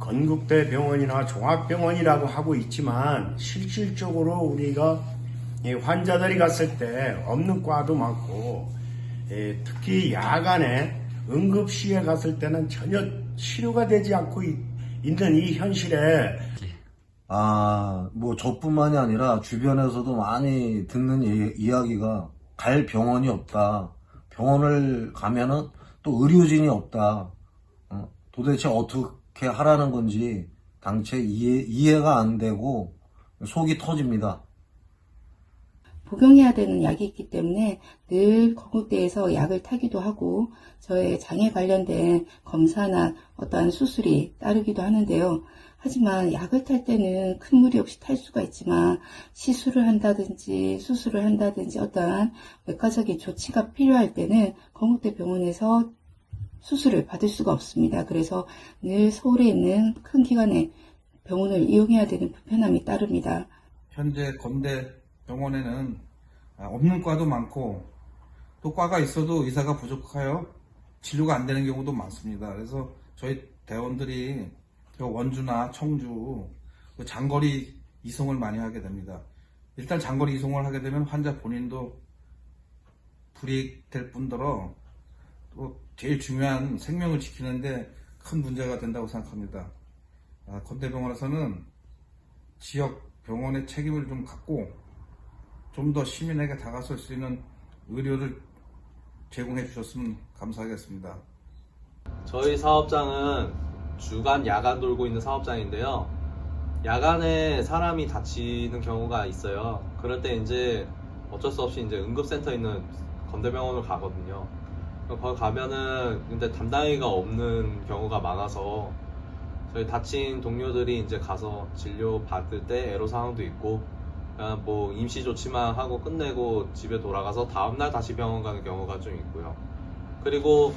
건국대 병원이나 종합병원이라고 하고 있지만 실질적으로 우리가 이 환자들이 갔을 때 없는 과도 많고 특히 야간에 응급실에 갔을 때는 전혀 치료가 되지 않고 있는 이 현실에 뭐 저뿐만이 아니라 주변에서도 많이 듣는 이야기가 갈 병원이 없다. 병원을 가면은 또 의료진이 없다. 도대체 어떻게 하라는 건지 당최 이해가 안 되고 속이 터집니다. 복용해야 되는 약이 있기 때문에 늘 건국대에서 약을 타기도 하고 저의 장애 관련된 검사나 어떠한 수술이 따르기도 하는데요. 하지만 약을 탈 때는 큰 무리 없이 탈 수가 있지만 시술을 한다든지 수술을 한다든지 어떠한 외과적인 조치가 필요할 때는 건국대 병원에서 수술을 받을 수가 없습니다. 그래서 늘 서울에 있는 큰 기관의 병원을 이용해야 되는 불편함이 따릅니다. 현재 건대 병원에는 없는 과도 많고 또 과가 있어도 의사가 부족하여 진료가 안 되는 경우도 많습니다. 그래서 저희 대원들이 원주나 청주 장거리 이송을 많이 하게 됩니다. 일단 장거리 이송을 하게 되면 환자 본인도 불이익될 뿐더러 또 제일 중요한 생명을 지키는데 큰 문제가 된다고 생각합니다. 건대병원에서는 지역 병원의 책임을 좀 갖고 좀 더 시민에게 다가설 수 있는 의료를 제공해 주셨으면 감사하겠습니다. 저희 사업장은 주간 야간 돌고 있는 사업장인데요. 야간에 사람이 다치는 경우가 있어요. 그럴 때 이제 어쩔 수 없이 이제 응급센터 있는 건대병원을 가거든요. 거기 가면은 근데 담당의가 없는 경우가 많아서 저희 다친 동료들이 이제 가서 진료 받을 때 애로사항도 있고 그냥 뭐 임시 조치만 하고 끝내고 집에 돌아가서 다음날 다시 병원 가는 경우가 좀 있고요. 그리고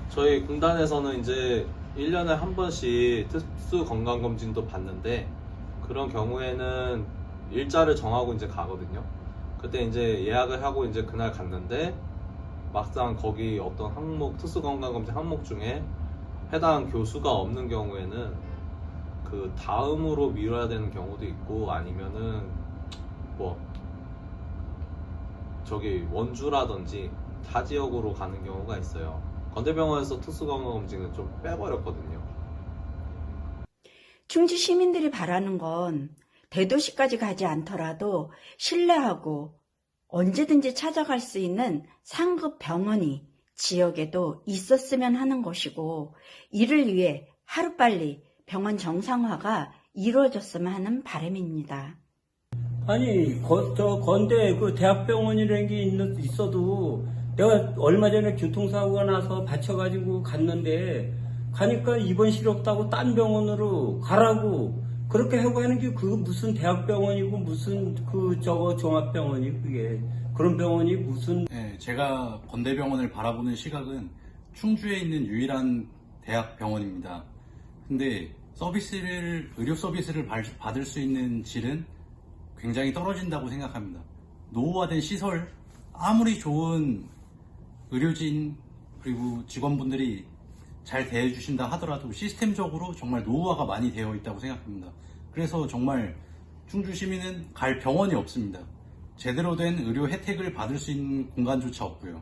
저희 공단에서는 이제 1년에 한 번씩 특수 건강검진도 받는데 그런 경우에는 일자를 정하고 이제 가거든요. 그때 이제 예약을 하고 이제 그날 갔는데 막상 거기 어떤 항목, 특수 건강검진 항목 중에 해당 교수가 없는 경우에는 그 다음으로 미뤄야 되는 경우도 있고 아니면은 뭐 저기 원주라든지 타 지역으로 가는 경우가 있어요. 건대병원에서 특수건강검진은 좀 빼버렸거든요. 충주 시민들이 바라는 건 대도시까지 가지 않더라도 신뢰하고 언제든지 찾아갈 수 있는 상급 병원이 지역에도 있었으면 하는 것이고 이를 위해 하루빨리 병원 정상화가 이루어졌으면 하는 바람입니다. 아니 저 건대 그 대학병원이라는 게 있어도 내가 얼마 전에 교통사고가 나서 다쳐가지고 갔는데 가니까 입원실이 없다고 딴 병원으로 가라고 그렇게 하고 하는 게 그거 무슨 대학병원이고 무슨 저거 종합병원이 그게 그런 병원이 무슨. 네, 제가 건대병원을 바라보는 시각은 충주에 있는 유일한 대학병원입니다. 근데 의료 서비스를 받을 수 있는 질은 굉장히 떨어진다고 생각합니다. 노후화된 시설, 아무리 좋은 의료진 그리고 직원분들이 잘 대해주신다 하더라도 시스템적으로 정말 노후화가 많이 되어 있다고 생각합니다. 그래서 정말 충주 시민은 갈 병원이 없습니다. 제대로 된 의료 혜택을 받을 수 있는 공간조차 없고요.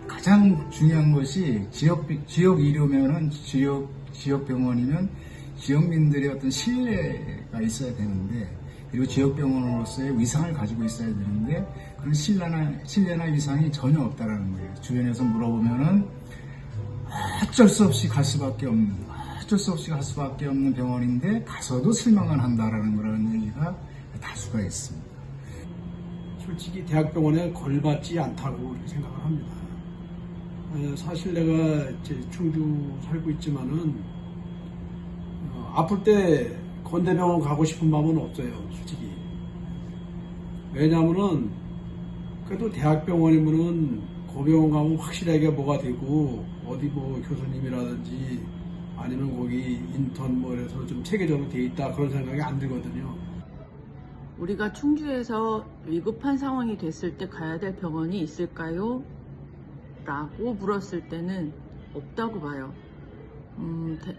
가장 중요한 것이 지역 의료면은 지역 병원이면 지역민들의 어떤 신뢰가 있어야 되는데 그리고 지역병원으로서의 위상을 가지고 있어야 되는데 그런 신뢰나 위상이 전혀 없다라는 거예요. 주변에서 물어보면은 어쩔 수 없이 갈 수밖에 없는 병원인데 가서도 실망을 한다라는 그런 얘기가 다수가 있습니다. 솔직히 대학병원에 걸맞지 않다고 생각을 합니다. 사실 내가 충주 살고 있지만은 아플 때 건대병원 가고 싶은 마음은 없어요, 솔직히. 왜냐하면은 그래도 대학병원이면은 고병원 가면 확실하게 뭐가 되고 어디 뭐 교수님이라든지 아니면 거기 인턴 뭐 이래서 좀 체계적으로 돼 있다 그런 생각이 안 들거든요. 우리가 충주에서 위급한 상황이 됐을 때 가야 될 병원이 있을까요? 라고 물었을 때는 없다고 봐요.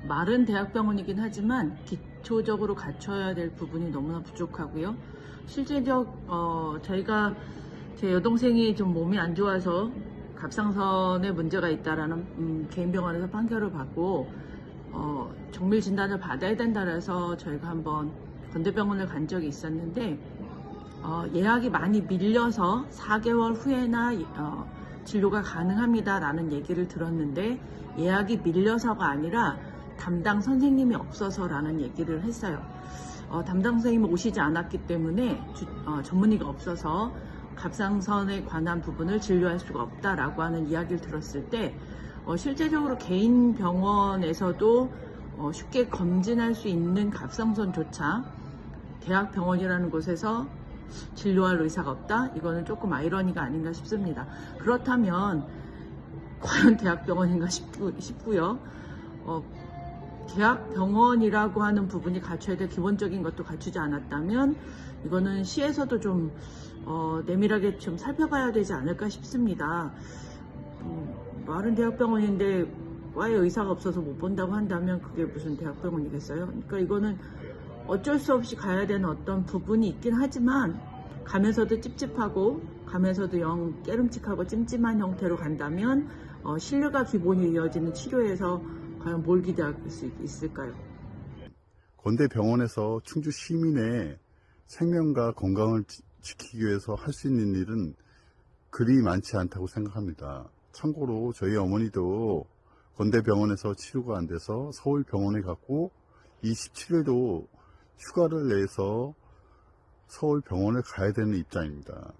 말은 대학병원이긴 하지만 기초적으로 갖춰야 될 부분이 너무나 부족하고요. 저희가 제 여동생이 좀 몸이 안 좋아서 갑상선에 문제가 있다라는 개인 병원에서 판결을 받고 정밀 진단을 받아야 된다 해서 저희가 한번 건대병원을 간 적이 있었는데 예약이 많이 밀려서 4개월 후에나 진료가 가능합니다라는 얘기를 들었는데 예약이 밀려서가 아니라 담당 선생님이 없어서라는 얘기를 했어요. 담당 선생님이 오시지 않았기 때문에 전문의가 없어서 갑상선에 관한 부분을 진료할 수가 없다라고 하는 이야기를 들었을 때 실제적으로 개인 병원에서도 쉽게 검진할 수 있는 갑상선조차 대학병원이라는 곳에서 진료할 의사가 없다? 이거는 조금 아이러니가 아닌가 싶습니다. 그렇다면 과연 대학병원인가 싶고요. 대학병원이라고 하는 부분이 갖춰야 될 기본적인 것도 갖추지 않았다면 이거는 시에서도 좀 내밀하게 좀 살펴봐야 되지 않을까 싶습니다. 말은 대학병원인데 과에 의사가 없어서 못 본다고 한다면 그게 무슨 대학병원이겠어요? 그러니까 이거는 어쩔 수 없이 가야 되는 어떤 부분이 있긴 하지만 가면서도 찝찝하고 가면서도 영 깨름칙하고 찜찜한 형태로 간다면 신뢰가 기본이 이어지는 치료에서 과연 뭘 기대할 수 있을까요? 건대병원에서 충주 시민의 생명과 건강을 지키기 위해서 할 수 있는 일은 그리 많지 않다고 생각합니다. 참고로 저희 어머니도 건대병원에서 치료가 안 돼서 서울병원에 갔고 27일도 휴가를 내서 서울병원을 가야 되는 입장입니다.